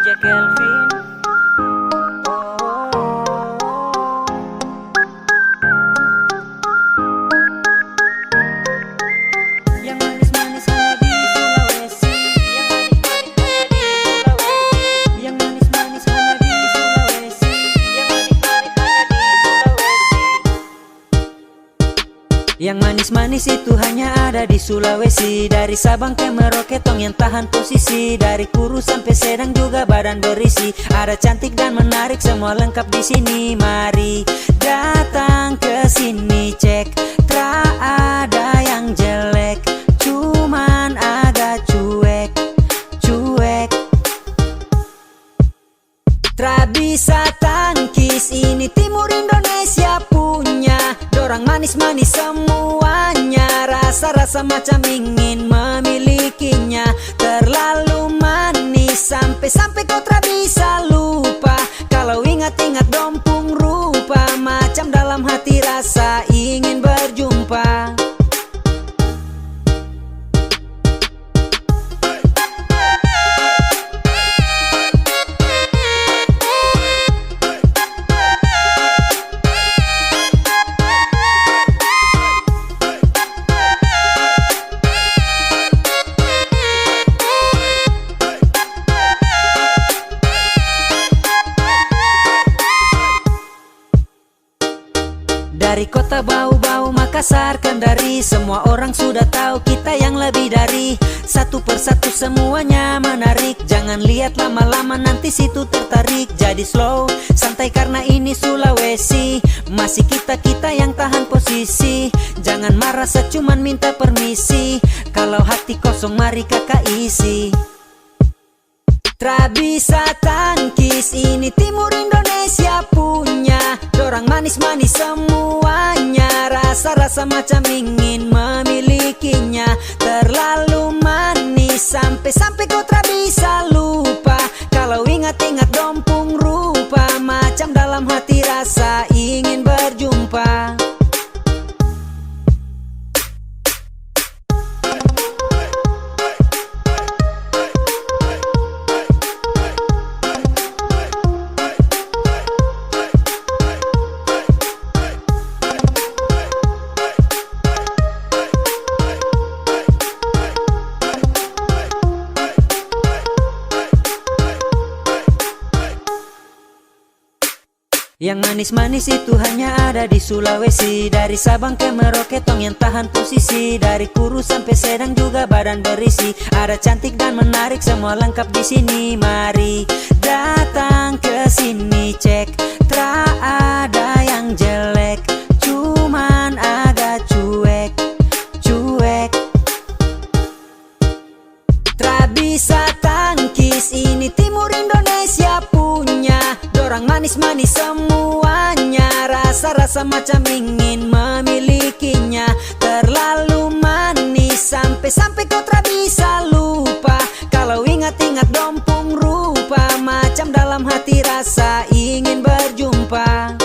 DJ Kelvin. Yang manis-manis hanya di Sulawesi. Yang manis-manis hanya di Sulawesi. Yang manis-manis itu hanya ada di Sulawesi. Dari Sabang ke Merauke tong yang tahan posisi. Dari kurus sampai sedang juga badan berisi. Ada cantik dan menarik semua lengkap di sini. Mari datang ke sini cek. Tra ada yang jelek, cuman agak cuek. Tra bisa tangkis, ini timur Indonesia punya. Dorang manis-manis semuanya, rasa-rasa macam ingin memilikinya. Terlalu manis sampai kau tak bisa lupa. Kalau ingat-ingat dompung rupa, macam dalam hati rasa ingin berjumpa. Dari kota bau-bau Makassar, Kendari, semua orang sudah tahu kita yang lebih dari. Satu persatu semuanya menarik. Jangan lihat lama-lama nanti situ tertarik. Jadi slow, santai karena ini Sulawesi. Masih kita-kita yang tahan posisi. Jangan marah secuman minta permisi. Kalau hati kosong mari kakak isi. Tra bisa tangkis, ini timur Indonesia punya. Dorang manis-manis semuanya, rasa-rasa macam ingin memilikinya. Terlalu manis sampai kau tak bisa lupa. Kalau ingat-ingat dompung rupa, macam dalam hati rasa ingin berjumpa. Yang manis-manis itu hanya ada di Sulawesi. Dari Sabang ke Merauke tong yang tahan posisi. Dari kurus sampai sedang juga badan berisi. Ada cantik dan menarik semua lengkap di sini. Mari datang ke sini cek. Tra ada yang jelek, cuman agak cuek. Tra bisa tangkis, ini timur Indonesia punya. Dorang manis-manis semuanya, rasa-rasa macam ingin memilikinya. Terlalu manis sampai kau tak bisa lupa. Kalau ingat-ingat dompung rupa, macam dalam hati rasa ingin berjumpa.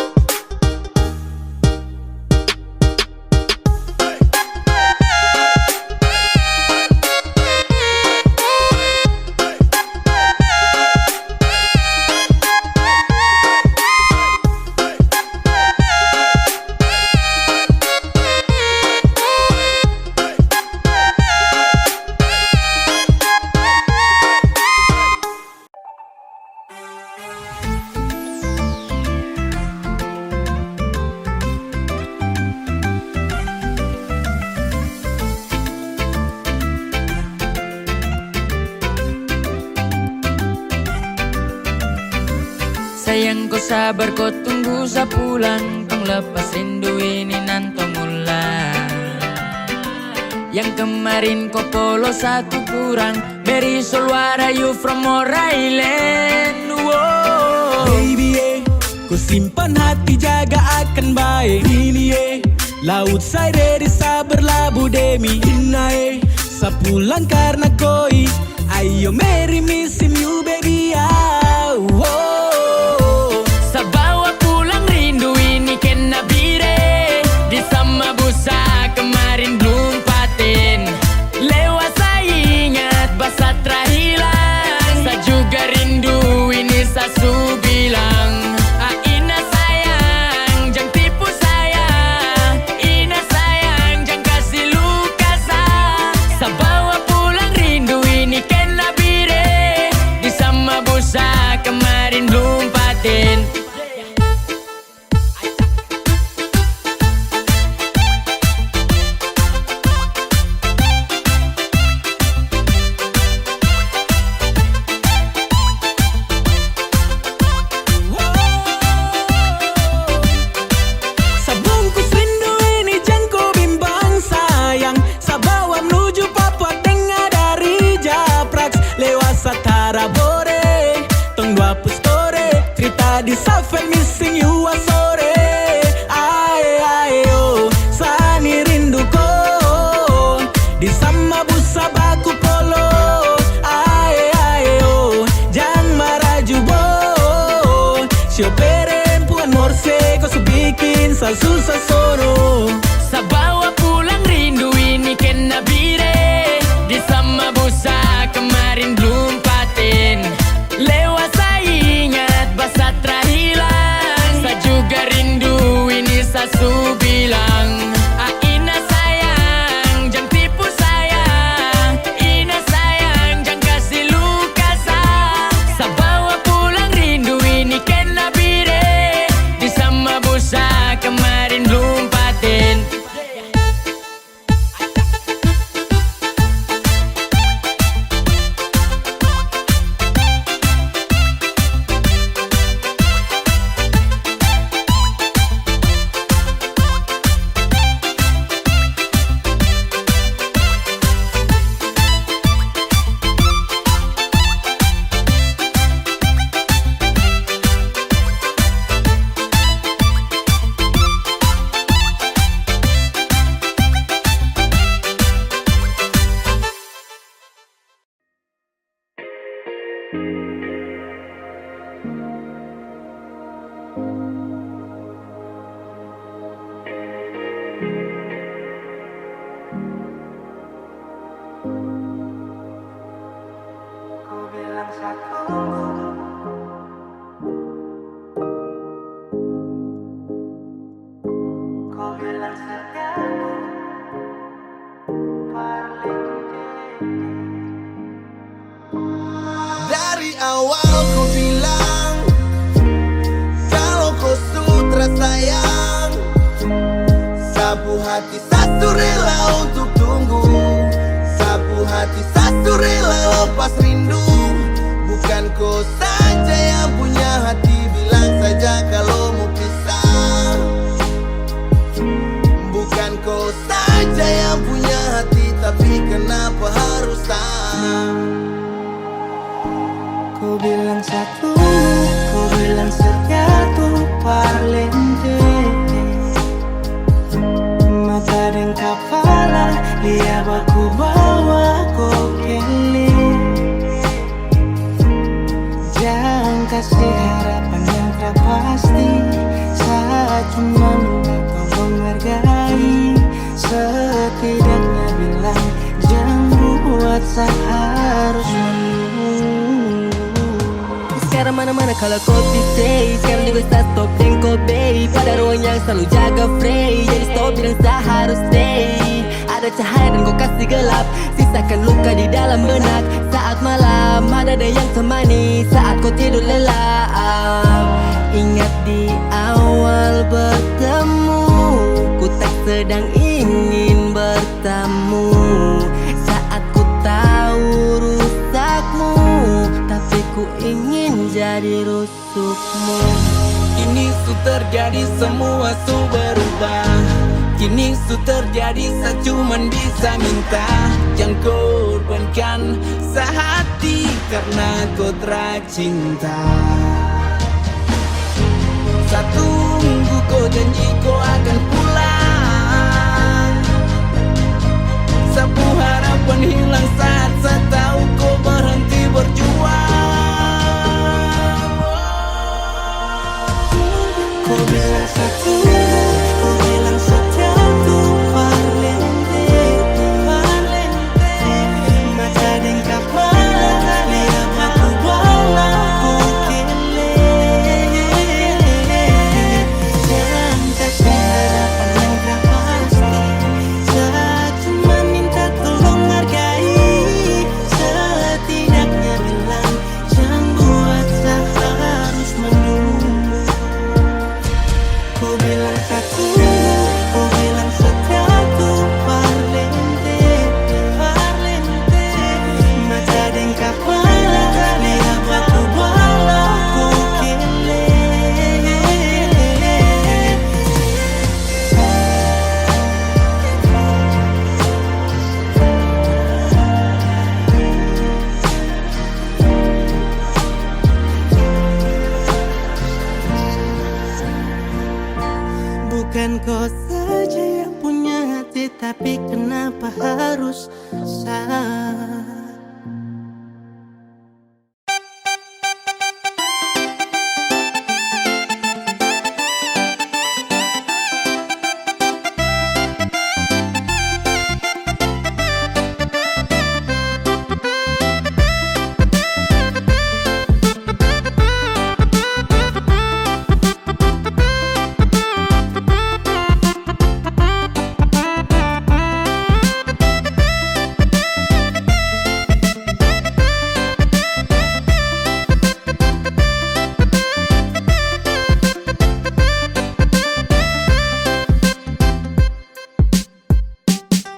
Sayang kau sabar kau tunggu sebulan. Tong lepas rindu ini nanto mulai. Yang kemarin kau polo satu kurang. Very Solwara you from Mora Island. Baby kau simpan hati jaga akan baik. Ini laut saya desa berlabuh demi Ina sepulang karena koi. Ayo marry me sim you baby Sabawa pulang rindu ini kena bire. Di sama busa kemarin belum paten. Lewat saya ingat basah terhilang. Saya juga rindu satara bore. Tong dua pustore, cerita di safel missing you a sore. Ae oh, sani rindu ko di sama busa baku polo. Ae oh, jang maraju bo. Siopere puan morse ko subikin sa susah soro. Sa bawa pulang rindu ini kena bire. Di sama busa kemarin belum paten. Lewat saya ingat basa terhilang. Sa juga rindu ini sasu bilang. Ina sayang jangan tipu saya. Ina sayang jangan kasih luka sa. Sa bawa pulang rindu ini kena bire. Di sama busa kemarin belum paten. Dari awal ku bilang kalau kau sutra sayang. Sapu hati satu rela untuk tunggu. Sapu hati satu rela lepas rindu. Bukan kau saja yang punya hati, bilang saja kalau mau pisah. Bukan kau saja yang punya hati, tapi kenapa harus tak? Kau bilang satu, kau bilang setia tu parlente. Mata dan kepala, lihat aku bawa kau kele. Jangan kasih harapan yang tak pasti. Saat cuma kau menghargai, setidaknya bilang jangan buat seharus menunggu. Sekarang mana-mana kalau kau stay. Sekarang juga start stop dan kau bay. Pada ruang yang selalu jaga free. Jadi stop bilang tak harus stay. Ada cahaya dan kau kasih gelap. Sisakan luka di dalam benak. Saat malam ada yang temani. Saat kau tidur lelap. Ingat di awal bertemu, ku tak sedang ingin bertamu. Saat ku tahu rusakmu, tapi ku ingin jadi rusukmu. Kini su terjadi semua su berubah. Kini su terjadi saya cuman bisa minta. Jangan korbankan sehati karena kau tercinta. Saya tunggu kau janji kau akan pulang. Sapu harapan hilang saat saya tahu kau berhenti berjuang. Kau bilang satu, kau bilang setia tu parlente. Mata dan kepala, lihat aku bawa kau kele. Jangan kasih harapan yang tak pasti. Saat cuma minta tolong hargai, setidaknya bilang Bukan kau saja yang punya hati, tapi kenapa harus saya?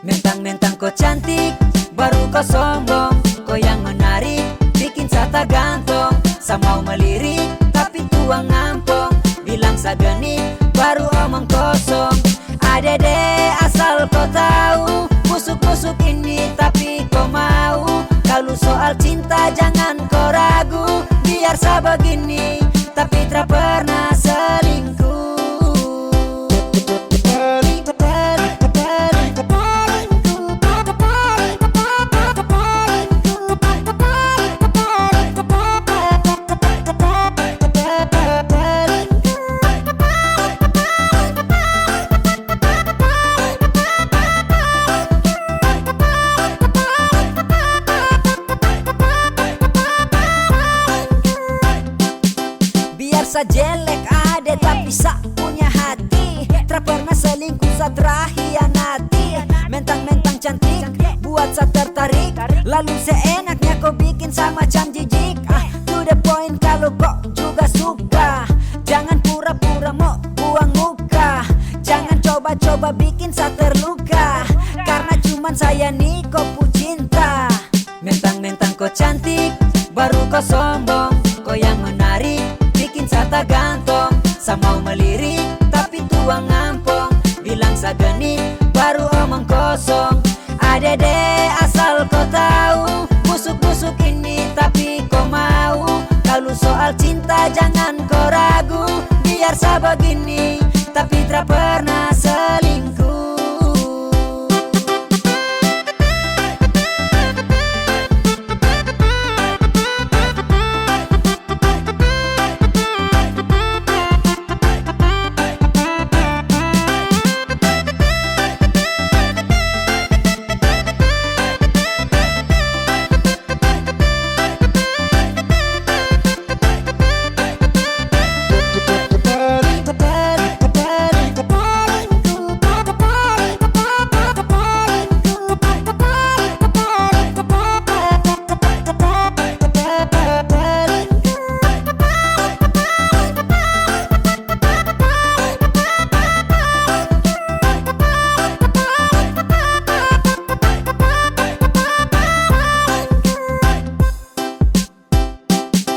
Mentang-mentang kau cantik, baru kau sombong. Kau yang menarik, bikin sata gantong. Sa mau melirik, tapi tuang ngampong. Bilang sa genit, baru omong kosong. Adede asal kau tahu, busuk-busuk ini tapi kau mau. Kalau soal cinta jangan kau ragu. Biar sa begini, tapi tak pernah selingkuh. Biar sa jelek ade tapi sa punya hati. Tak pernah selingkuh sa terhianati. Mentang-mentang cantik buat sa tertarik. Lalu seenaknya kau bikin sa macam jijik. To the point kalau kau juga suka. Jangan pura-pura mau buang muka. Jangan coba-coba bikin sa terluka. Karena cuman saya nih kau pu cinta. Mentang-mentang kau cantik, baru kau sombong. Kau yang menarik, bikin sata gantong. Sa mau melirik, tapi tuang ngampong. Bilang sa genit, baru omong kosong. Adede asal kau tahu, busuk-busuk ini tapi kau mau. Kalau soal cinta jangan kau ragu. Biar sa begini, tapi tak pernah selingkuh.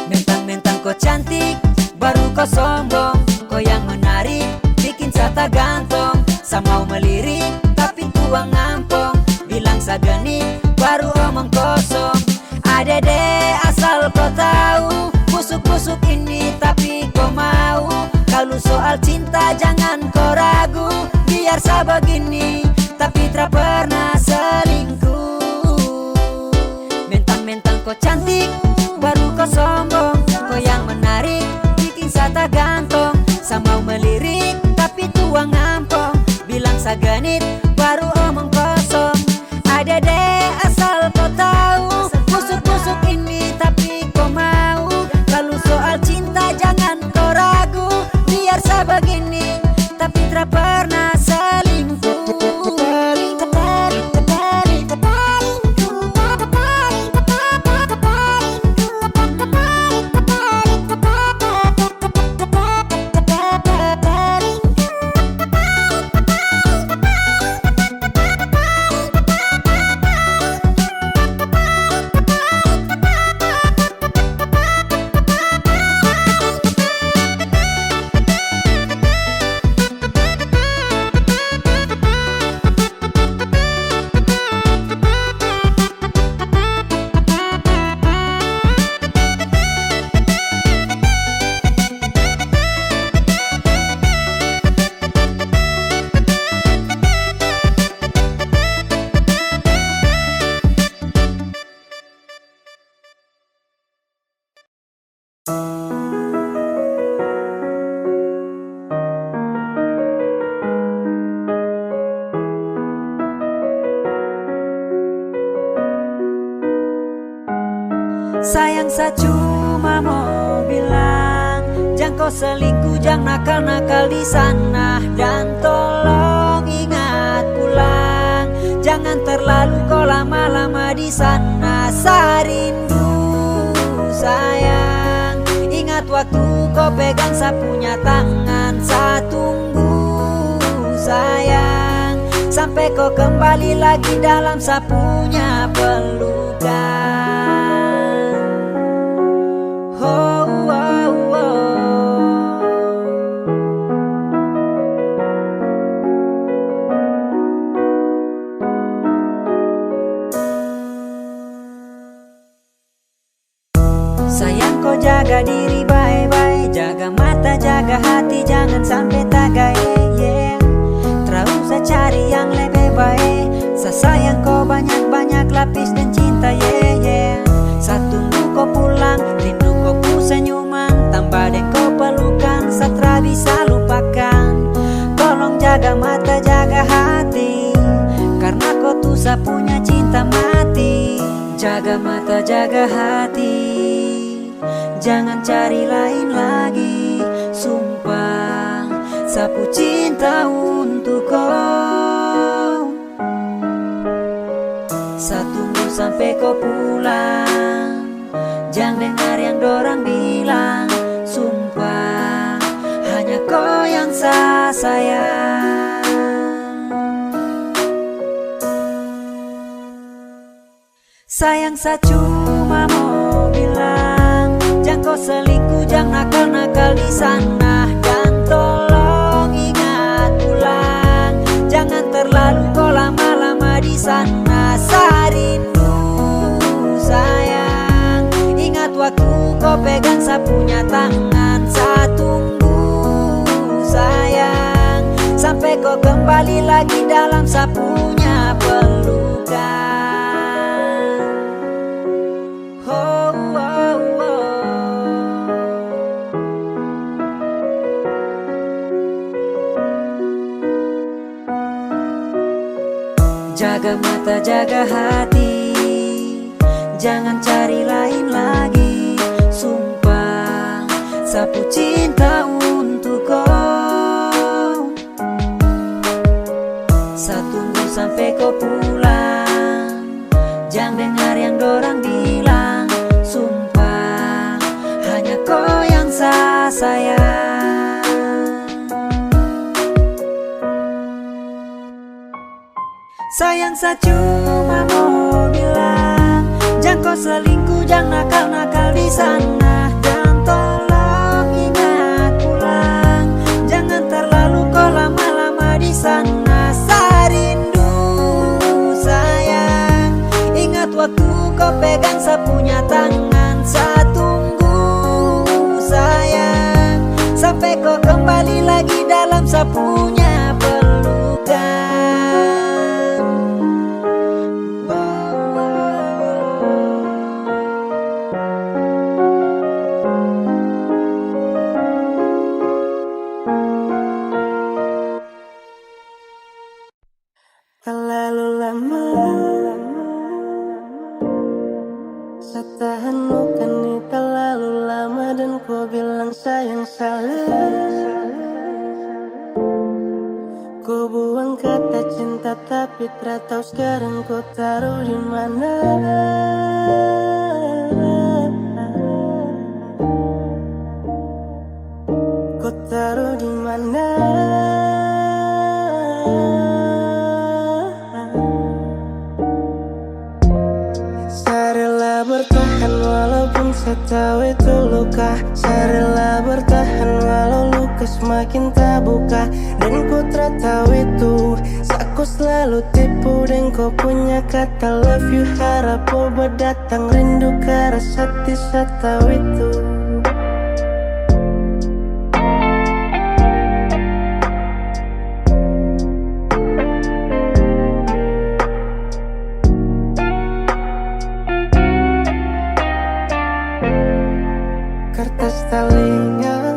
Mentang-mentang kau cantik, baru kau sombong. Kau yang menarik, bikin sata gantong. Sa mau melirik, tapi tuang ngampong. Bilang sa genit, baru omong kosong. Adede asal kau tahu, busuk-busuk ini tapi kau mau. Kalau soal cinta jangan kau ragu. Biar sa begini, tapi tak pernah selingkuh. Mentang-mentang kau cantik, baru kau sombong. Kau yang menarik, bikin sata gantong. Sa mau melirik, tapi tuang ngampong. Bilang sa genit, baru omong kosong. Adede asal kau tahu, busuk-busuk ini tapi kau mau. Kalau soal cinta jangan kau ragu. Biar sa begini, tapi tak pernah selingkuh. Sayang saya cuma mau bilang, jangan kau selingkuh, jangan nakal-nakal di sana. Dan tolong ingat pulang, jangan terlalu kau lama-lama di sana. Saya rindu sayang, ingat waktu kau pegang saya punya tangan. Saya tunggu sayang, sampai kau kembali lagi dalam saya punya pelukan. Oh, oh, oh. Sayang kau jaga diri baik-baik, jaga mata, jaga hati, jangan sampai tagai, yeah. Terus saya cari yang lebih baik, saya sayang kau banyak-banyak lapis dan cinta, yeah, yeah. Saya tunggu kau pulang, rindu kau ku senyuman, tambah deh kau pelukan, saya bisa lupakan. Tolong jaga mata, jaga hati, karena kau tuh saya punya cinta mati. Jaga mata, jaga hati, jangan cari lain lagi. Sumpah, sapu cinta untuk kau. Saya tunggu sampai kau pulang, jangan dengar yang dorang bilang. Sumpah, hanya kau yang saya sayang. Sayang saya cuma mau bilang, jangan kau selingkuh, jangan nakal-nakal di sana. Dan tolong ingat pulang, jangan terlalu kau lama-lama di sana. Saya rindu sayang, ingat waktu kau pegang saya punya tangan. Saya tunggu sayang, sampai kau kembali lagi dalam saya punya pelukan. Oh, oh, oh. Jaga mata, jaga hati, jangan cari lain lagi. Sumpah, sapu cinta untuk kau. Saya tunggu sampai kau pulang, jangan dengar yang dorang bilang. Sumpah, hanya kau yang saya sayang. Sayang saya cuma mau bilang, jangan kau selingkuh, jangan nakal-nakal di sana. Dan tolong ingat pulang, jangan terlalu kau lama-lama di sana. Saya rindu sayang, ingat waktu kau pegang saya punya tangan. Saya tunggu sayang, sampai kau kembali lagi dalam saya punya pelukan. Terlalu lama saya tahan luka nih, terlalu lama. Dan kau bilang sayang salah. Kau buang kata cinta, tapi tak tahu sekarang kau taruh di mana. Kau taruh di mana? Bertahan walaupun saya tahu itu luka. Saya rela bertahan walau luka semakin tak buka. Dan kau tak tahu itu, aku selalu tipu. Dan kau punya kata love you, harap kau berdatang. Rindu keras hati saya tahu itu. Kertas talinya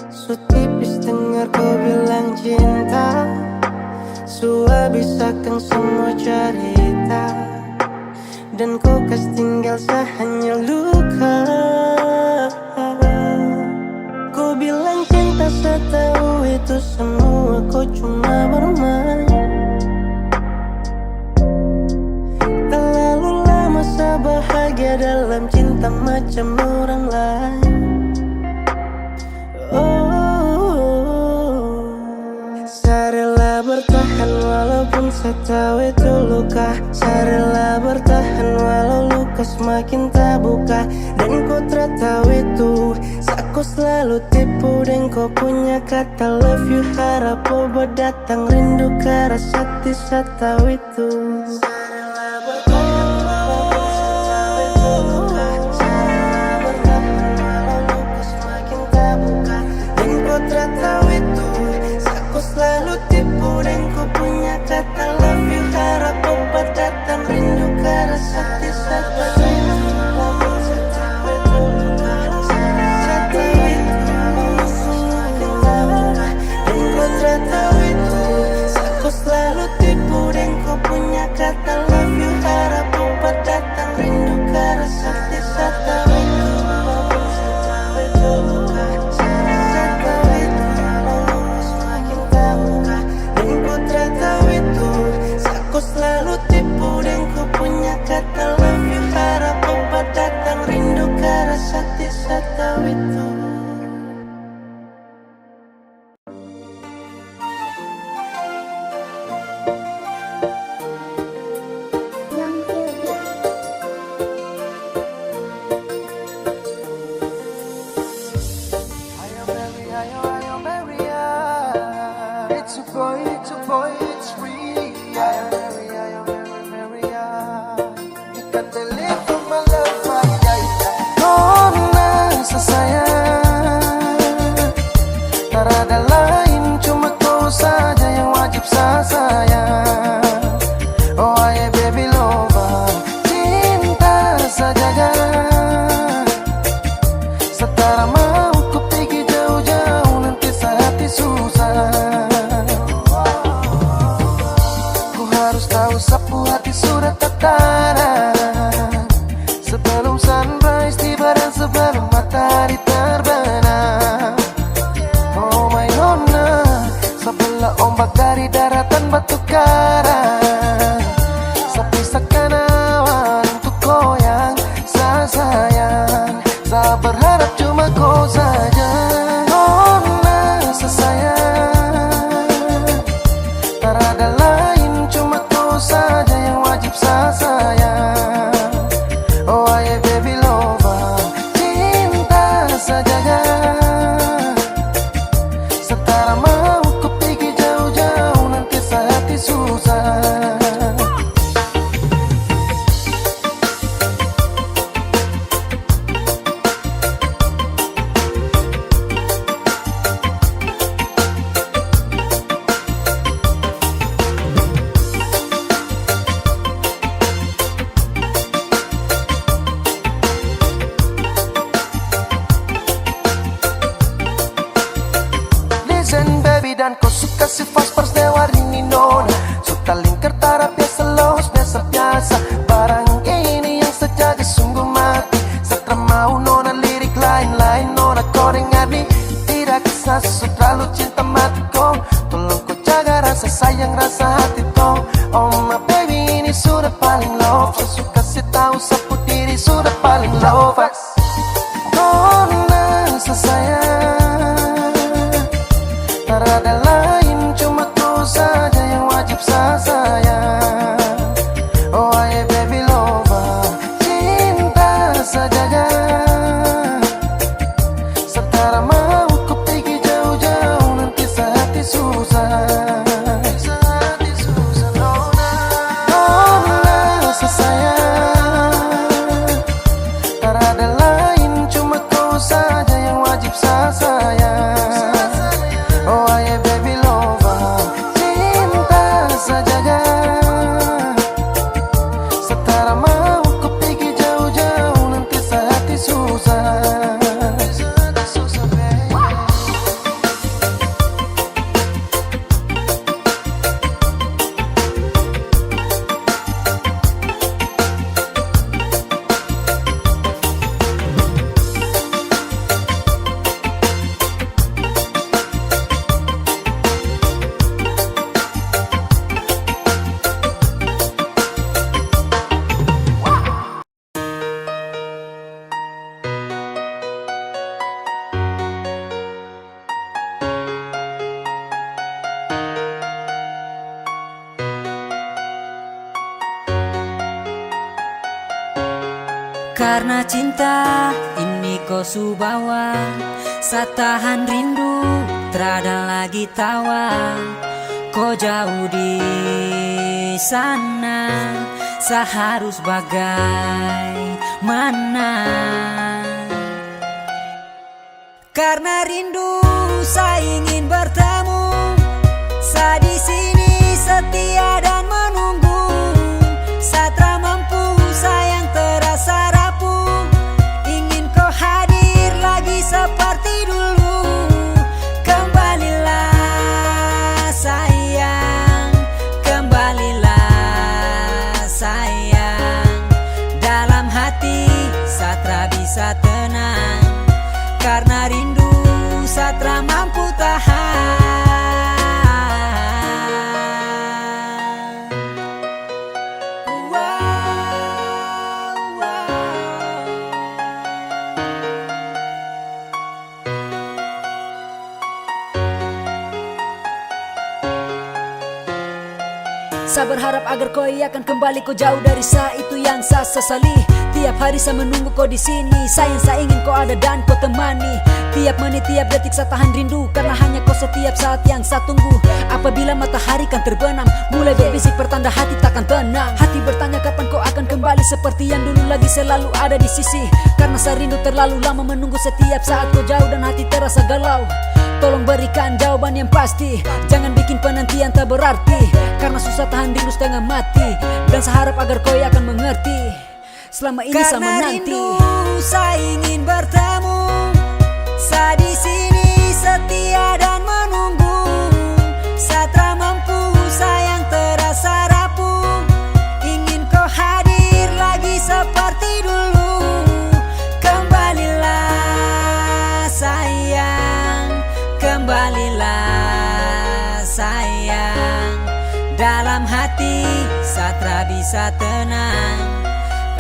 su tipis, dengar kau bilang cinta. Su habis akan semua cerita. dan kau kas tinggal hanya luka. Kau bilang cinta, saya tahu itu semua kau cuma bermain. Terlalu lama saya bahagia dalam cinta macam orang lain. Saya rela bertahan walaupun saya tahu itu luka. Saya rela bertahan walau luka semakin tak buka. Dan kau tak tahu itu, aku selalu tipu. Dan kau punya kata love you, harap kau berdatang. Rindu ke rasa hati, saya tahu itu. Saya rela bertahan walaupun saya tahu itu luka. Saya rela bertahan walau luka semakin tak buka. Dan kau tak tahu itu, aku selalu tipu. Dan kau punya kata love you, harap kau berdatang. Rindu ke rasa hati, saya tahu itu. Walaupun saya tahu itu luka. Saya tahu itu semakin tak buka. Dan kau tak tahu itu, aku selalu tipu. Dan kau punya kata love you, harap kau berdatang. Rindu ke rasa hati, saya tahu itu. Walaupun saya tahu itu luka. Saya tahu itu semakin tak buka. Dan kau tak tahu itu, aku selalu tipu. Dan kau punya kata love you, harap kau berdatang. Rindu ke rasa hati, saya tahu itu. It's a boy, it's a boy, it's free. You can believe in my love, Nona sesayang, tak ada lain, cuma kau saja yang wajib saya sayang. Oh aye baby lover, cinta saja setara mau ku pergi jauh-jauh, nanti hati susah. Ku harus tahu sapu hati sudah tertara sebelum sunrise tiba dan sebelum matahari terbenam. Oh my nona, sebelah ombak dari daratan batu karang, sepisahkan awan untuk goyang. Saya sayang, saya berharap cuma kau saja. Nona sesayang, tak ada lain, cuma kau saja yang wajib saya sayang. Oh aye baby lover, cinta saja setara mau ku pergi jauh-jauh, nanti hati susah. Listen baby, dan kau suka si fast dewa rini nona. Suka lingkar tarap biasa los, biasa-biasa. Barang ini yang sejaga sungguh mati. Setelah mau nona lirik lain-lain, nona kau dengar nih. Tidak kisah sesu terlalu cinta mati kau. Tolong kau jaga rasa sayang, rasa hati kau. Oh my baby ini sudah paling love. Saya suka si tahu sapu diri sudah paling love. Nona sesayang, tak ada lain, cuma kau saja yang wajib saya sayang. Oh aye baby lover, cinta saja setara mau ku pergi jauh-jauh, nanti hati susah. Hati susah nona, nona sesayang, tak ada lain, cuma kau saja yang wajib saya sayang. Oh aye baby lover, cinta saja setara mau ku pergi jauh-jauh, nanti hati susah. Karena cinta ini kau subawa, satahan rindu terada lagi tawa. Kau jauh di sana, seharus bagaimana? Karena rindu saya ingin bertemu, saya di sini setia dan menunggu. Satra mampu sayang terasa rapuh, ingin kau hadir lagi seperti dulu. Kembalilah sayang, kembalilah sayang. Dalam hati Satra bisa tenang, karena rindu Satra mampu tahan. Saya berharap agar kau akan kembali, kau jauh dari saya itu yang saya sesali. Tiap hari saya menunggu kau di sini, sayang saya ingin kau ada dan kau temani. Tiap menit, tiap detik saya tahan rindu, karena hanya kau setiap saat yang saya tunggu. Apabila matahari kan terbenam, mulai berbisik pertanda hati takkan tenang. Hati bertanya kapan kau akan kembali, seperti yang dulu lagi selalu ada di sisi. Karena saya rindu terlalu lama menunggu, setiap saat kau jauh dan hati terasa galau. Tolong berikan jawaban yang pasti, jangan bikin penantian tak berarti. Karena susah tahan rindu setengah mati, dan saya harap agar kau akan mengerti. Selama ini saya menanti. Karena rindu saya ingin bertemu, saya di sini setia dan menunggu. Satra mampu sayang terasa rapuh, ingin kau hadir lagi seperti dulu. Kembalilah sayang, kembalilah sayang. Dalam hati Satra bisa tenang,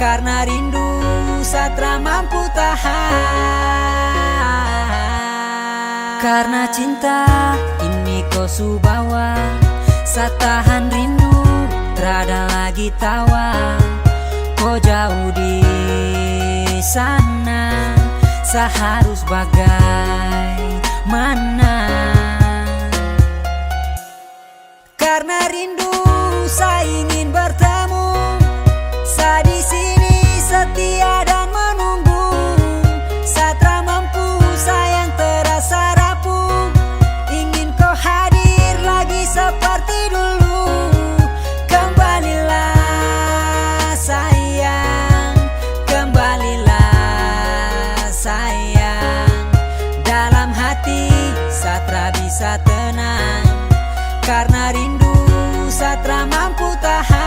karena rindu Satra mampu tahan. Karena cinta ini kau subawa, satahan rindu terada lagi tawa. Kau jauh di sana, seharus bagaimana? Karena rindu saya ingin bertemu, saya di sini setia dan menunggu. Satra mampu sayang terasa rapuh, ingin kau hadir lagi seperti dulu. Kembalilah sayang, kembalilah sayang. Dalam hati Satra bisa tenang, karena rindu Satra mampu tahan.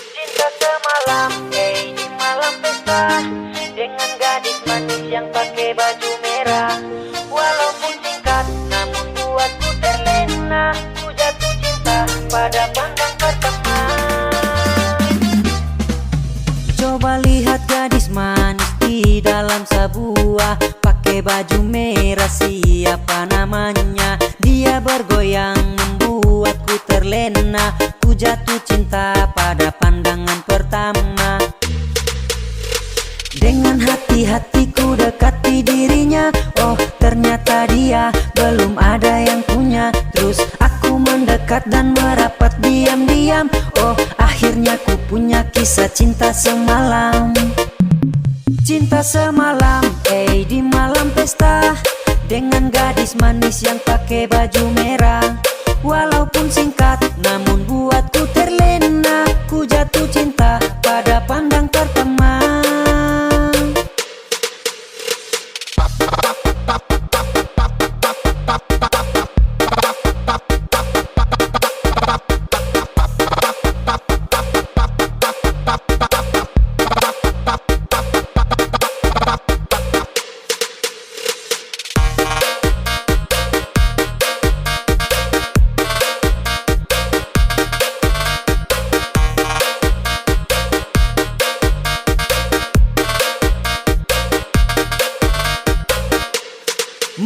Cinta semalam, di malam pesta, dengan gadis manis yang pakai baju merah. Walaupun singkat, namun buatku terlena. Ku jatuh cinta pada pandang pertama. Coba lihat gadis manis di dalam sebuah, pakai baju merah, siapa namanya? Dia bergoyang membuatku terlena. Ku jatuh cinta pada pandangan pertama. Dengan hati-hatiku dekati dirinya, oh ternyata dia belum ada yang punya. Terus aku mendekat dan merapat diam-diam, oh akhirnya ku punya kisah cinta semalam. Cinta semalam, di malam pesta, dengan gadis manis yang pakai baju merah. Walaupun singkat, namun buatku terlena. Ku jatuh cinta pada pandang pertama.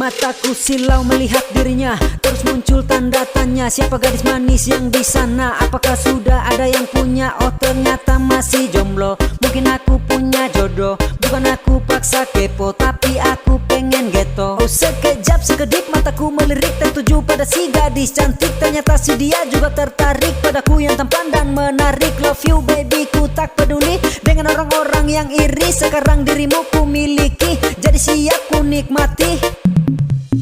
Mataku silau melihat dirinya, terus muncul tanda tanya, siapa gadis manis yang di sana? Apakah sudah ada yang punya? Oh ternyata masih jomblo. Mungkin aku punya jodoh, bukan aku paksa kepo, tapi aku pengen geto. Oh sekejap sekedip mataku melirik, tertuju pada si gadis cantik. Ternyata si dia juga tertarik padaku yang tampan dan menarik. Love you baby, ku tak peduli dengan orang-orang yang iri. Sekarang dirimu ku miliki, jadi siap ku nikmati.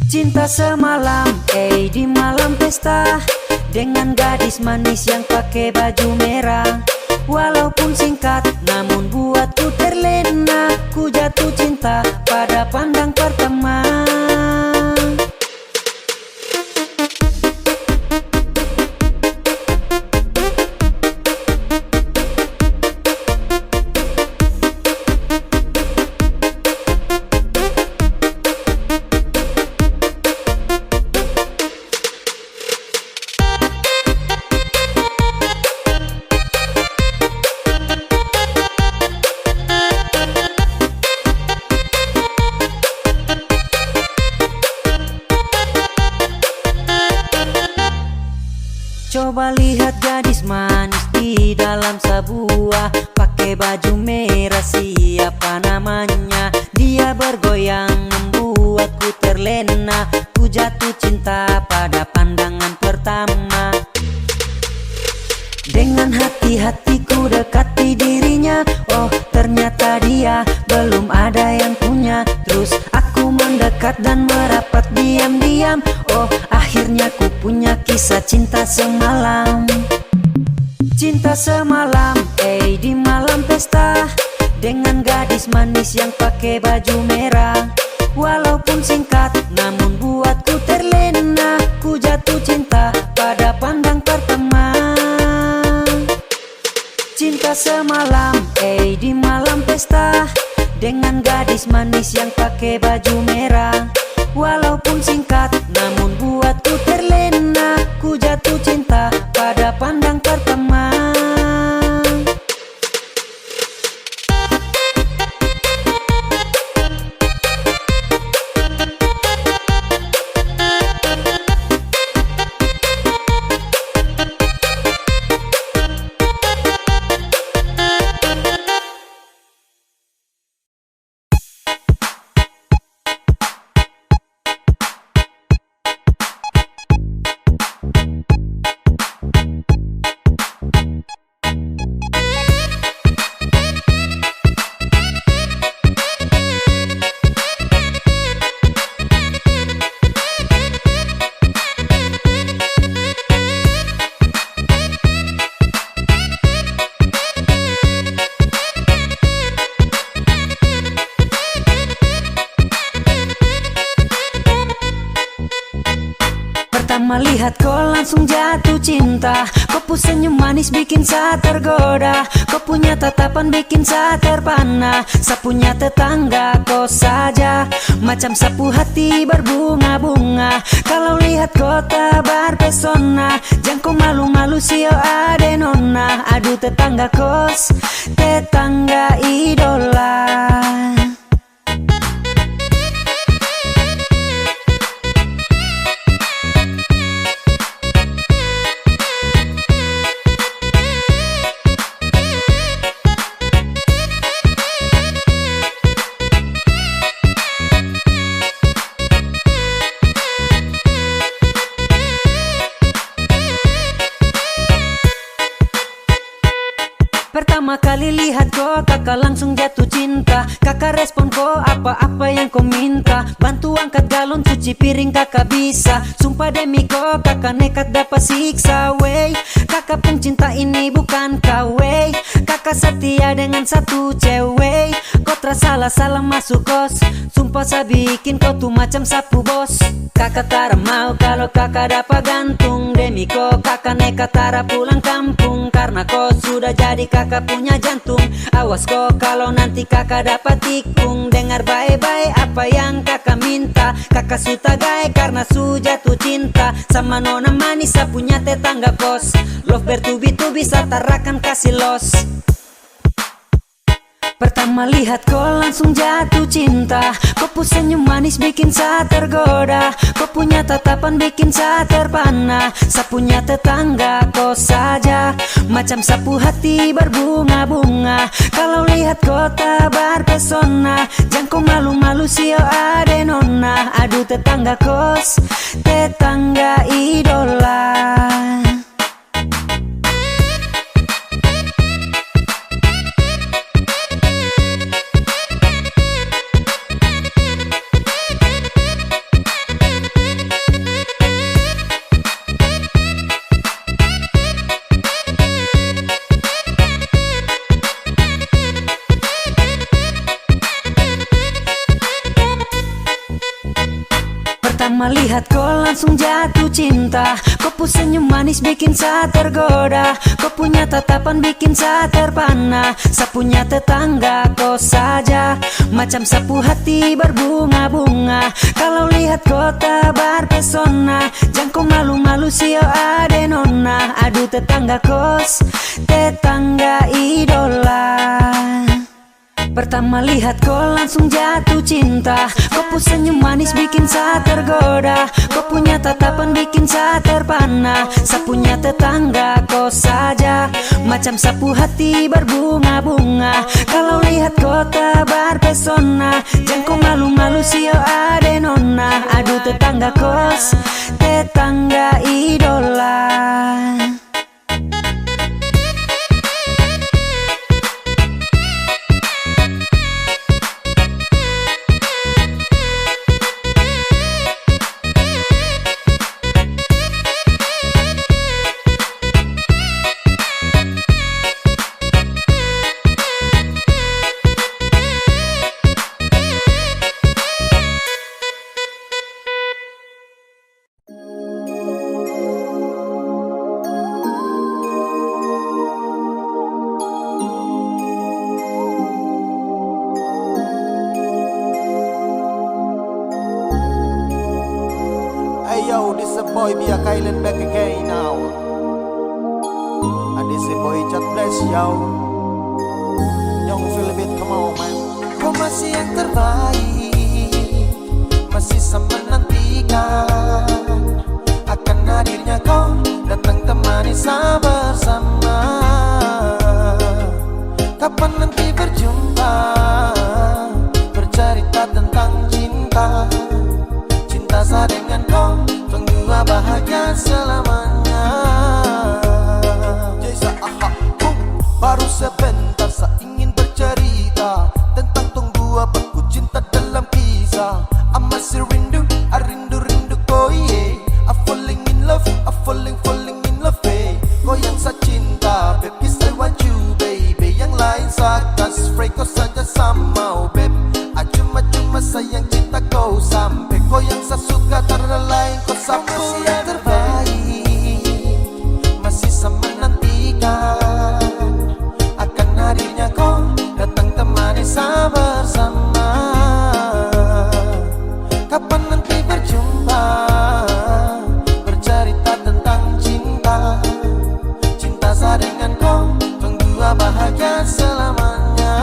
Cinta semalam, di malam pesta, dengan gadis manis yang pakai baju merah. Walaupun singkat, namun buatku terlena. Ku jatuh cinta pada pandang pertama. Coba lihat gadis manis di dalam sebuah, pakai baju merah, siapa namanya? Dia bergoyang membuatku terlena. Ku jatuh cinta pada pandangan pertama. Dengan hati-hatiku dekati dirinya. Oh ternyata dia belum ada yang punya. Terus aku mendekat dan merapat diam-diam. Oh akhirnya ku punya kisah cinta semalam. Cinta semalam, di malam pesta, dengan gadis manis yang pakai baju merah. Walaupun singkat, namun buatku terlena. Ku jatuh cinta pada pandang pertama. Cinta semalam, di malam pesta, dengan gadis manis yang pakai baju merah. Walaupun singkat, namun buatku terlena. Ku jatuh cinta pada pandang pertama. Pertama lihat kau langsung jatuh cinta. Kau punya senyum manis bikin saya tergoda. Kau punya tatapan bikin saya terpana. Sapunya tetangga kau saja, macam sapu hati berbunga-bunga. Kalau lihat kau tak pesona, jangan kau malu-malu sio ade nona. Aduh tetangga kos, tetangga idola. Pertama kali lihat kau, kakak langsung jatuh cinta. Kakak respon kau apa-apa yang kau minta. Bantu angkat galon, cuci piring kakak bisa. Sumpah demi kau, kakak nekat dapat siksa. Wey, kakak pun cinta ini bukan kau. Wey, kakak setia dengan satu cewek. Kau tersalah-salah masuk kos. Sumpah saya bikin kau tuh macam sapu bos. Kakak tak mau kalau kakak dapat gantung. Demi kau kakak nekat tara pulang kampung. Karena kau sudah jadi kakak punya jantung. Awas kau kalau nanti kakak dapat tikung. Dengar baik-baik apa yang kakak minta. Kakak suka gay karena su jatuh cinta sama nona manis saya punya tetangga kos. Love bertubi-tubi saya tarakan kasih los. Pertama Pertama lihat kau langsung jatuh cinta. Kau pun senyum manis bikin saya tergoda. Kau punya tatapan bikin saya terpana. Saya punya tetangga kau saja, macam sapu hati berbunga-bunga. Kalau lihat kau tak berpesona, jangan kau malu-malu sio ade nona. Aduh tetangga kos, tetangga idola. Pertama lihat kau langsung jatuh cinta. Kau pun senyum manis bikin saya tergoda. Kau punya tatapan bikin saya terpana. Saya punya tetangga kau saja, macam sapu hati berbunga-bunga. Kalau lihat kau tak berpesona, jangan kau malu-malu sio ade nona. Aduh tetangga kos, tetangga idola. Pertama lihat kau langsung jatuh cinta. Kau pun senyum manis bikin saya tergoda. Kau punya tatapan bikin saya terpana. Saya punya tetangga kau saja, macam sapu hati berbunga-bunga. Kalau lihat kau tak berpesona, jangan kau malu-malu sio ade nona. Aduh tetangga kos, tetangga idola. Hey yo, this a boy Bia Kylan back again now. And this a boy Chat Bless yo. Young Philibit, come on man. Kau masih yang terbaik, masih sama menantikan akan hadirnya kau datang temani saya bersama. Kapan nanti berjumpa, bercerita tentang cinta. Cinta saya dengan kau, tunggu bahagia selamanya. Jasa aha, baru sebentar saya ingin bercerita tentang tunggu aku cinta dalam kisah. I masih rindu, I rindu kau yeah. I falling in love, I falling in love eh. Kau yang saya cinta, babe, yes I want you baby. Yang lain saya kasih spray, kau saja sama oh babe. Cuma sayang cinta kau sampai. Kau yang saya suka karena lain kau masih yang terbaik, masih sama menantikan akan hadirnya kau datang temani saya bersama. Kapan nanti berjumpa, bercerita tentang cinta. Cinta saya dengan kau, tunggu bahagia selamanya.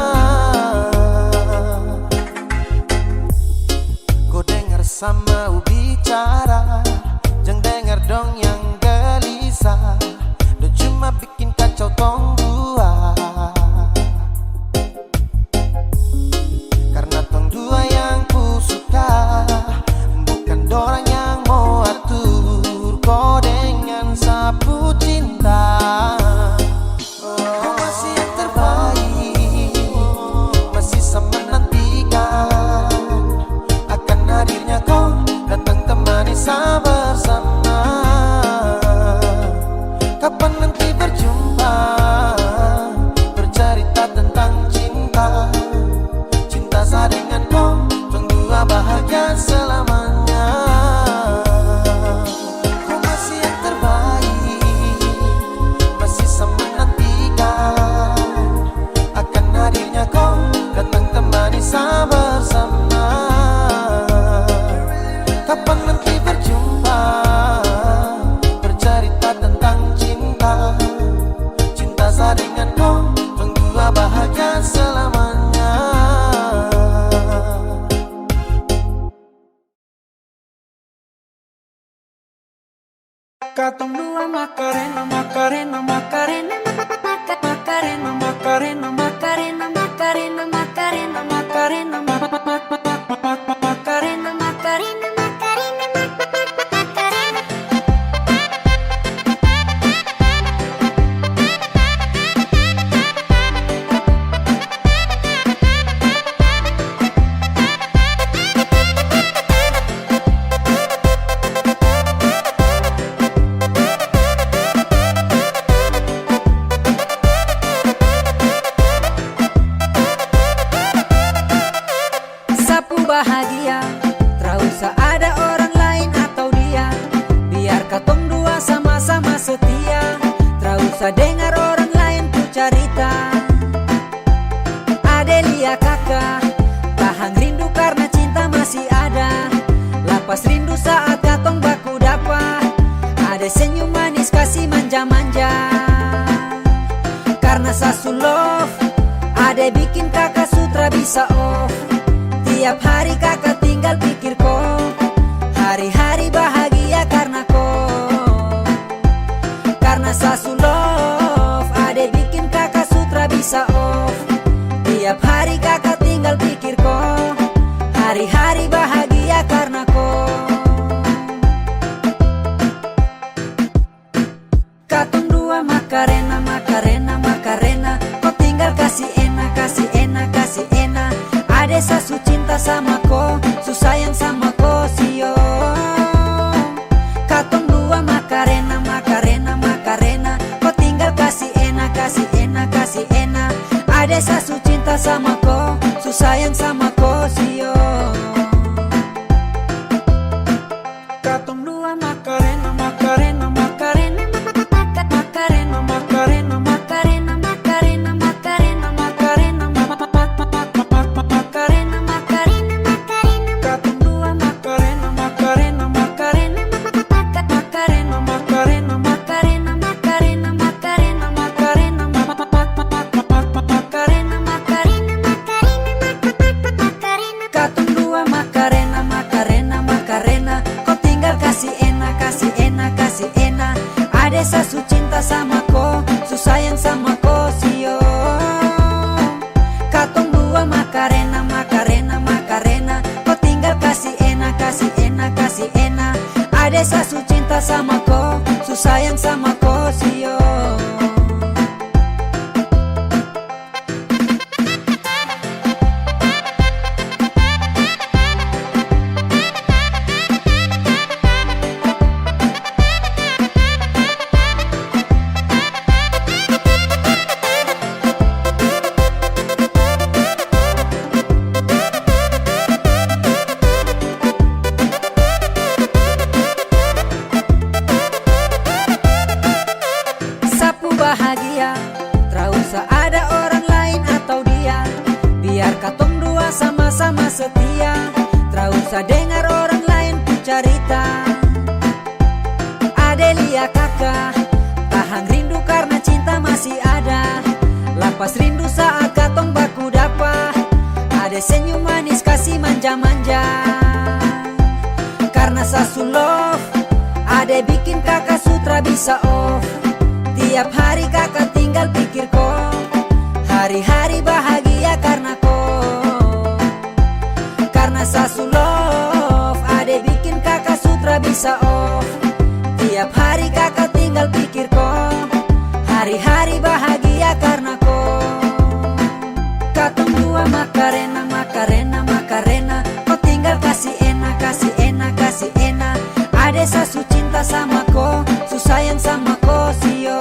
Kau dengar sama bicara, jangan dengar dong yang gelisah. Dia cuma bikin kacau tong dua, karena tong dua yang ku suka bukan dorang yang mau atur. Kau dengan sapu cinta, kau masih yang terbaik, Katong dua Macarena, Macarena, Macarena, Macarena, Macarena, Macarena, Macarena, Macarena, Macarena, Macarena, Macarena. Bahagia, tak usah ada orang lain atau dia. Biar katong dua sama-sama setia, tak usah dengar orang lain ku cerita. Adelia kakak, tahan rindu karena cinta masih ada. Lapas rindu saat katong baku dapa. Ada senyum manis kasih manja-manja. Karena sasu love, ada bikin kakak sutra bisa off. Tiap hari kakak tinggal pikir kau, hari-hari bahagia karena kau. Karena sasu love, ada bikin kakak sutra bisa off. Tiap hari kakak tinggal pikir kau, hari-hari bahagia karena kau. Katong dua Macarena, Macarena, Macarena, kau tinggal kasih enak, kasih enak, kasih enak. Ada sasu cinta sama ko, su sayang sama ko sio. Katong dua Macarena, Macarena, Macarena, kau tinggal kasih enak, kasih enak, kasih enak. Ada sasu cinta sama ko, su sayang sama ko sio. Katong dua Macarena, Macarena, Macarena, Macarena, Macarena, Macarena, Macarena, Macarena, Macarena, sasu cinta sama ko, su sayang sama ko sio. Katong dua Macarena, Macarena, Macarena, kau tinggal kasih enak, kasih enak, kasih enak. Ada sasu cinta sama ko, su sayang sama ko sio. Bahagia, tak usah ada orang lain atau dia. Biar katong dua sama-sama setia, tak usah dengar orang lain ku cerita. Adelia kakak, tahan rindu karena cinta masih ada. Lapas rindu saat katong baku dapa. Ada senyum manis kasih manja-manja. Karena sasu love, ada bikin kakak sutra bisa off. Tiap hari kakak tinggal pikir kau, hari-hari bahagia karena kau. Karena sasu love, ada bikin kakak sutra bisa off. Tiap hari kakak tinggal pikir kau, hari-hari bahagia karena kau. Katong dua Macarena, Macarena, Macarena, kau tinggal kasih enak, kasih enak, kasih enak. Ada sasu cinta sama kau, su sayang sama kau sio.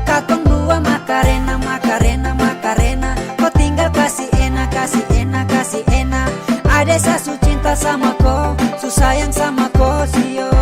Katong dua Macarena, Macarena, Macarena, kau tinggal kasih enak, kasih enak, kasih enak. Ada sasu cinta sama kau, su sayang sama kau sio.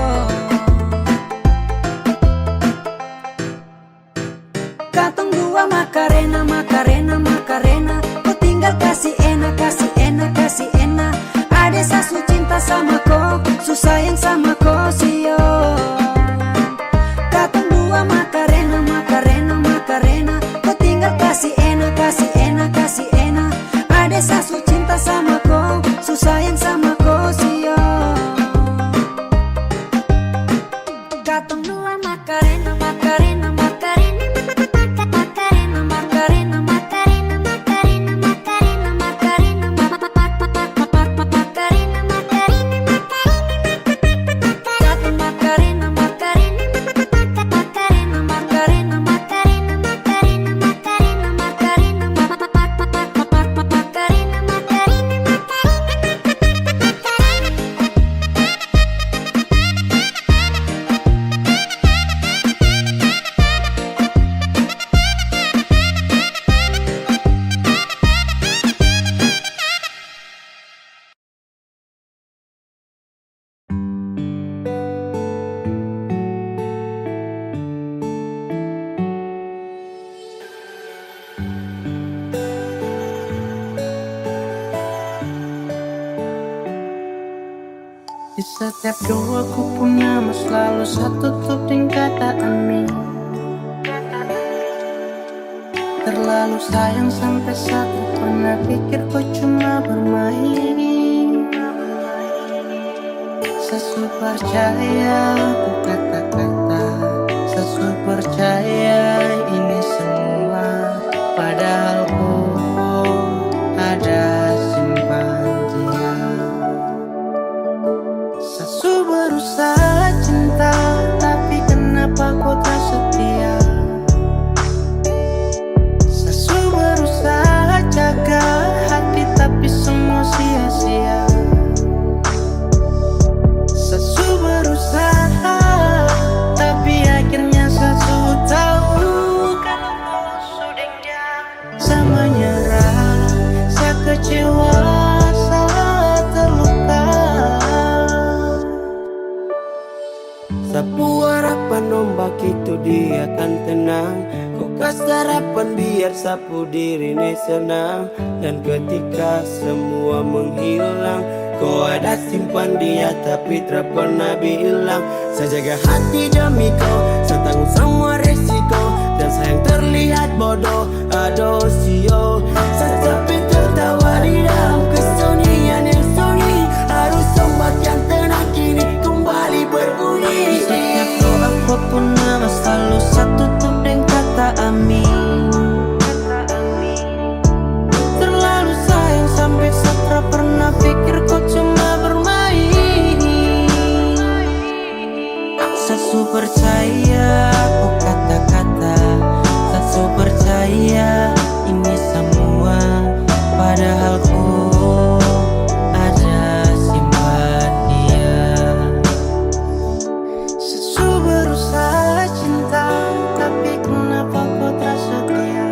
Di setiap doa ku punya mas selalu satu tuding kata amin. Terlalu sayang sampai satu pernah pikir kau cuma bermain. Sesu percaya ku kata-kata, sesu percaya ini semua. Padahal ku ada simpan dia. Sesu berusaha cinta, tapi kenapa kau tak setia? Sesu berusaha jaga hati, tapi semua sia-sia. Sesu berusaha, tapi akhirnya sesu tahu kalau kau sudah dia. Saya menyerah, saya kecewa, saya terluka. Sapu harapan ombak itu dia kan tenang. Ku kasih harapan biar sapu diri ini senang. Dan ketika semua menghilang, kau ada simpan dia tapi tak pernah bilang. Saya jaga hati demi kau, saya tanggung semua resiko. Dan sayang terlihat bodoh, aduh sio. Saya tapi tertawa di dalam kesunyian yang sunyi. Harus ombak yang tenang kini kembali berbunyi. Setiap doa ku punya mas selalu satu tuding kata amin. Terlalu sayang sampai saya pernah pikir kau cuma bermain. Sesu percaya ku kata-kata, sesu percaya ini semua. Padahal ku ada simpan dia. Sesu berusaha cinta, tapi kenapa kau tak setia?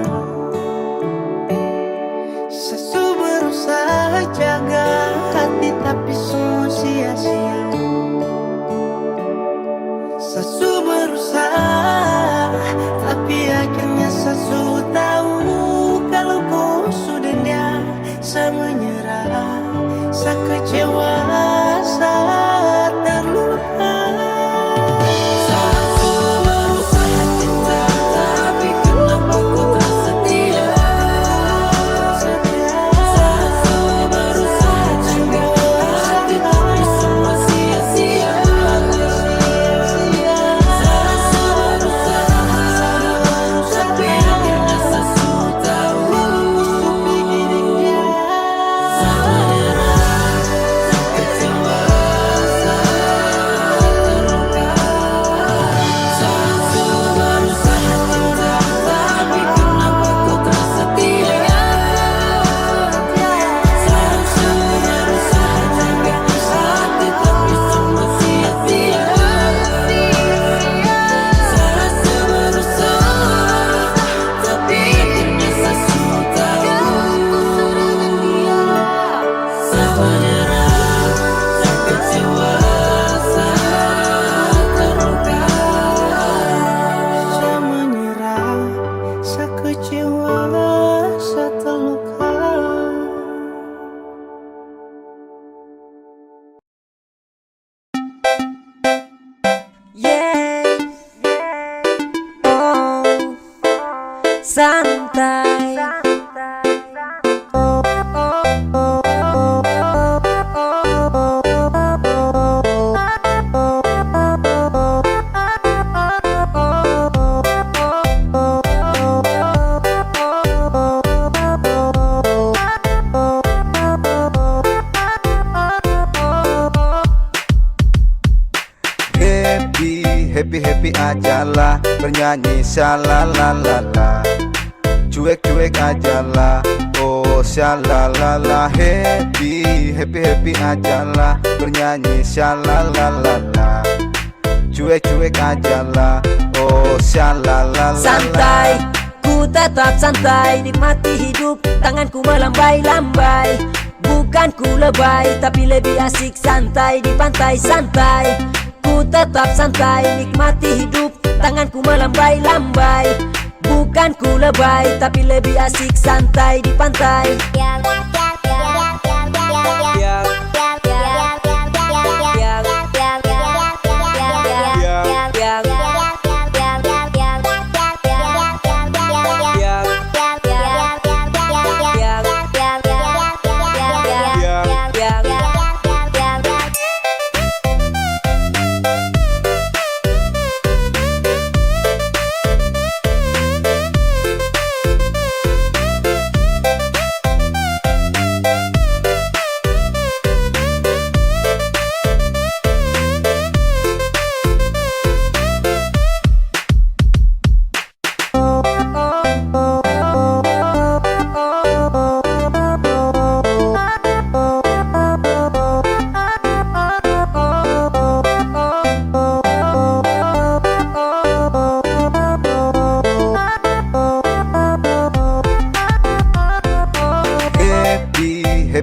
Sesu berusaha jaga hati, tapi semua sia-sia. Sesu berusaha, tapi akhirnya sesu tahu kalau kau sudah dia. Saya menyerah, saya kecewa, saya terluka. Sesu berusaha cinta, tapi kenapa kau tak setia? Sesu berusaha jaga hati, tapi semua sia-sia. Sesu berusaha, tapi akhirnya sesu tahu. Saya menyerah, saya kecewa, saya terluka. Sesu berusaha cinta, tapi kenapa kau tak setia? Sesu berusaha jaga hati, tapi semua sia-sia. Sesu berusaha, tapi akhirnya sesu tahu. Saya menyerah, saya kecewa, saya terluka. Saya menyerah, saya kecewa, saya terluka. Yeah, oh, santai. Happy ajalah, bernyanyi shalalalala. Cuek ajalah, oh shalalala. Happy ajalah, bernyanyi shalalalala. Cuek ajalah, oh shalalala. Santai, ku tetap santai, nikmati hidup, tanganku melambai-lambai. Bukan ku lebay, tapi lebih asik santai di pantai santai. Ku tetap santai, nikmati hidup, tanganku melambai-lambai. Bukan Bukan ku lebay, tapi lebih asik santai di pantai.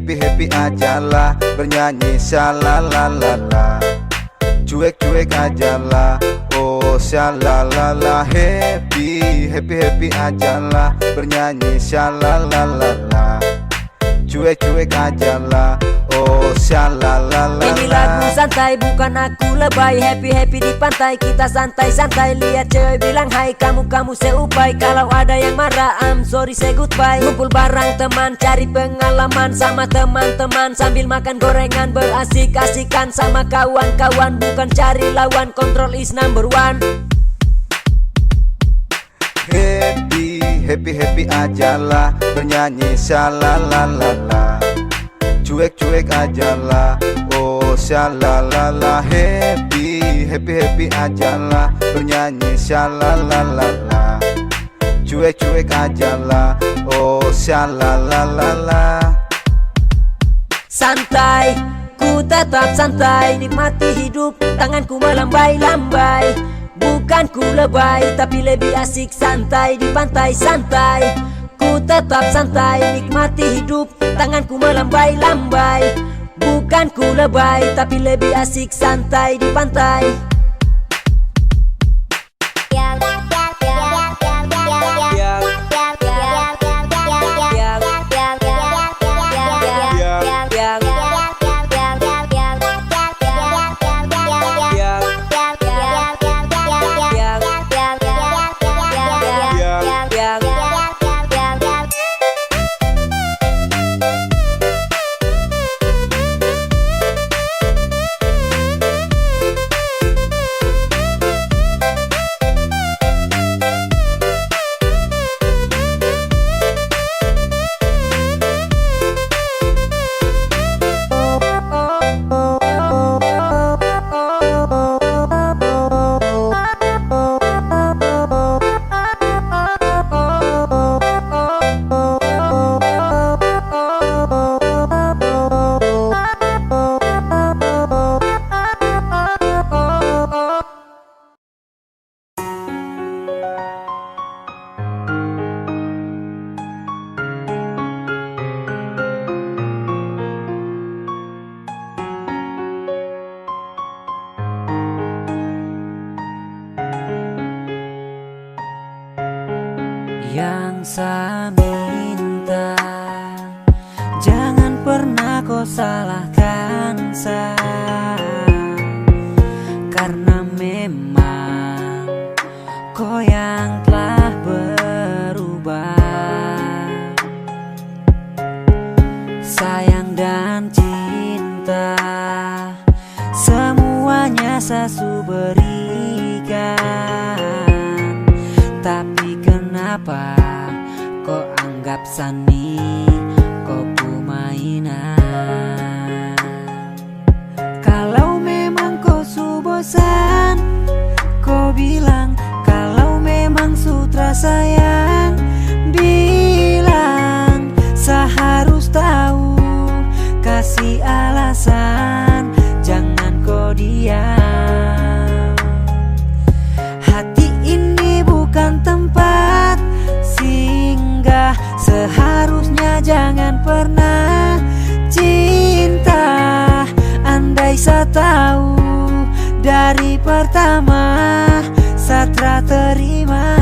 Happy ajalah, bernyanyi shalalalala. Cuek-cuek ajalah, oh shalalala. Happy ajalah, bernyanyi shalalalala. Cuek-cuek ajalah, oh shalalala. Ini lagu santai bukan aku lebay. Happy di pantai, kita santai-santai. Lihat cewek bilang hai, kamu seupai. Kalau ada yang marah, I'm sorry say goodbye. Ngumpul bareng teman, cari pengalaman sama teman-teman. Sambil makan gorengan, berasik-asikan sama kawan-kawan. Bukan cari lawan, control is number one. Happy ajalah, bernyanyi shalalalala. Cuek-cuek ajalah, oh shalalala. Happy ajalah, bernyanyi shalalalala. Cuek-cuek ajalah, oh shalalala. Santai, ku tetap santai. Nikmati hidup, tanganku melambai-lambai. Bukan ku lebay, tapi lebih asik santai di pantai santai. Ku tetap santai, nikmati hidup, tanganku melambai-lambai. Bukan ku lebay, tapi lebih asik santai di pantai. Yang saya minta, jangan pernah kau salahkan saya, karena memang kau yang telah berubah. Sayang dan cinta, semuanya saya berikan. Tapi kenapa kau anggap sani kau mainan? Kalau memang kau bosan, kau bilang. Kalau memang sutra sayang, bilang. Saya harus tahu, kasih alasan, jangan kau diam. Hati ini bukan tempat singgah, seharusnya jangan pernah cinta. Andai saya tahu dari pertama, saya terima.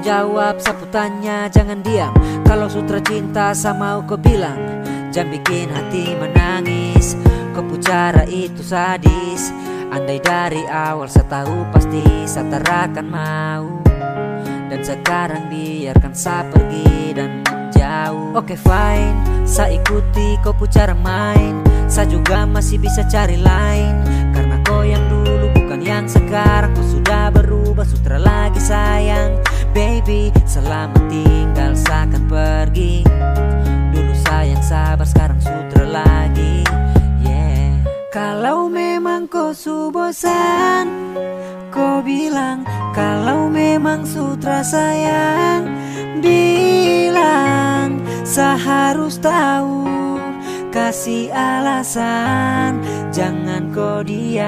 jawab, sapu tanya, jangan diam. Kalau sutra cinta sama kau bilang, jangan bikin hati menangis. Kau pucara itu sadis. Andai dari awal saya tahu pasti saya tarakan mau. Dan sekarang biarkan saya pergi dan menjauh. Oke fine, saya ikuti kau pucara main. Saya juga masih bisa cari lain. Karena kau yang dulu bukan yang sekarang. Kau sudah berubah, sutra lagi sayang. Baby, selamat tinggal, saya akan pergi. Dulu sayang sabar, sekarang sutra lagi. Yeah. Kalau memang kau su bosan, kau bilang. Kalau memang sutra sayang, bilang. Saya harus tahu, kasih alasan, jangan kau diam.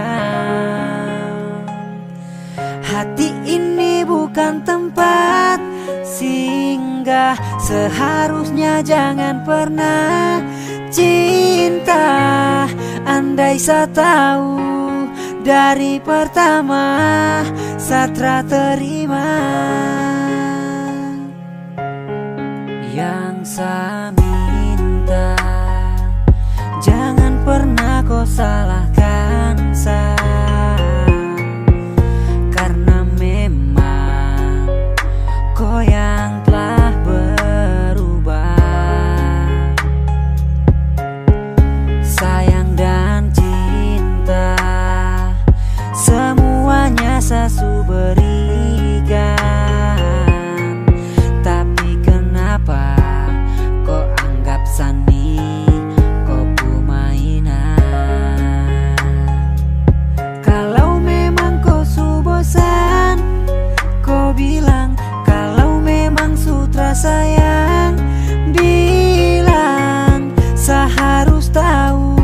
Hati ini bukan tempat singgah, seharusnya jangan pernah cinta. Andai saya tahu dari pertama, saya terima. Yang saya minta, jangan pernah kau salahkan saya. Karena memang kau yang telah berubah. Sayang dan cinta, semuanya saya berikan. Tapi kenapa kau anggap sani, kau mainan? Kalau memang kau su bosan, kau bilang. Kalau memang sutra sayang, bilang. Saya harus tahu,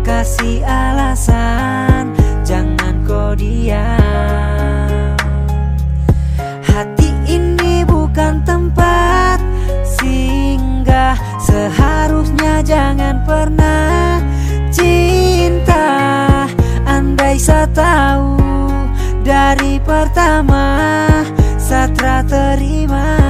kasih alasan, jangan kau diam. Hati ini bukan tempat singgah, seharusnya jangan pernah cinta. Andai saya tahu dari pertama, saya terima.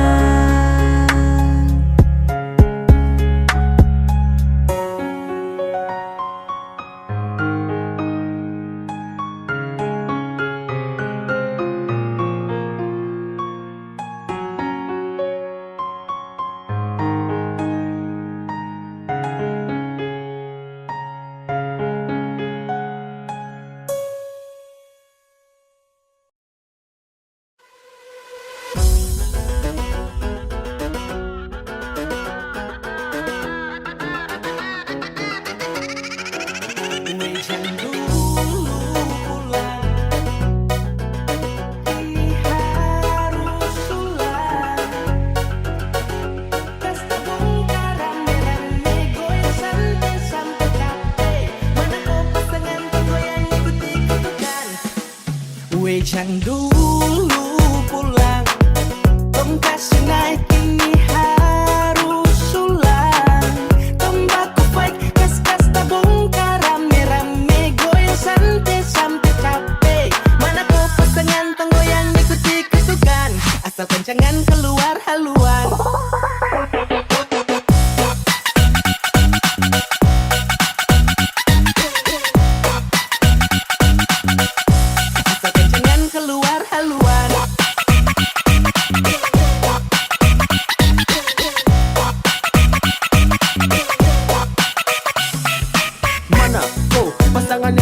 Jangan dulu pulang, tom kasih naik ini harus ulang. Tembakau fight, kas-kas tabung rame-rame, goyang santai sampai capek. Mana kau pasangan tenggoyang ikut-ikutukan, asalkan jangan keluar haluan.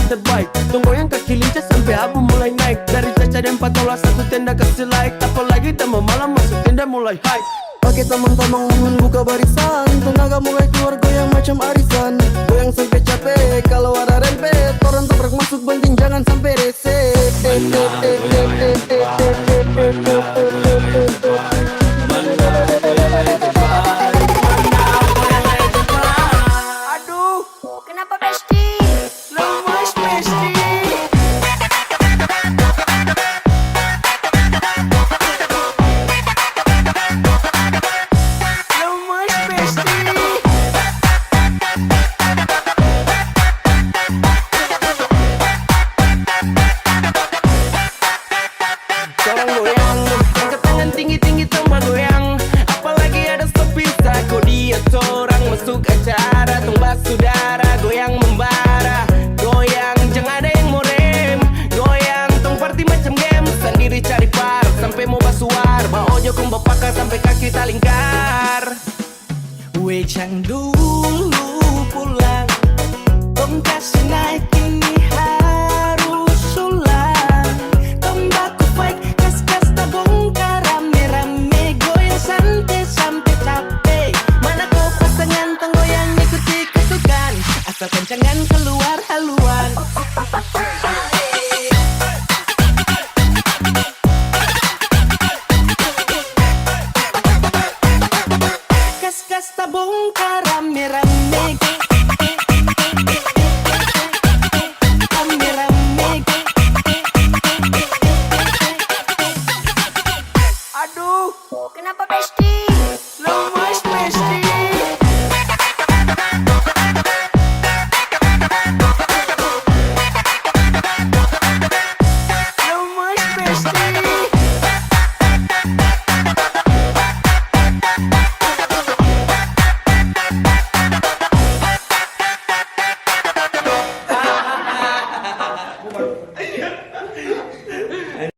Terbaik, tunggu yang kaki lincah sampai abu mulai naik. Dari caca dan patola satu tenda kasih like. Apalagi tamu malam masuk tenda mulai hype. Pakai tamang-tamang buka barisan, tenaga mulai keluar goyang macam arisan. Goyang sampai capek, kalau ada rempet, orang tabrak masuk banting jangan sampai res.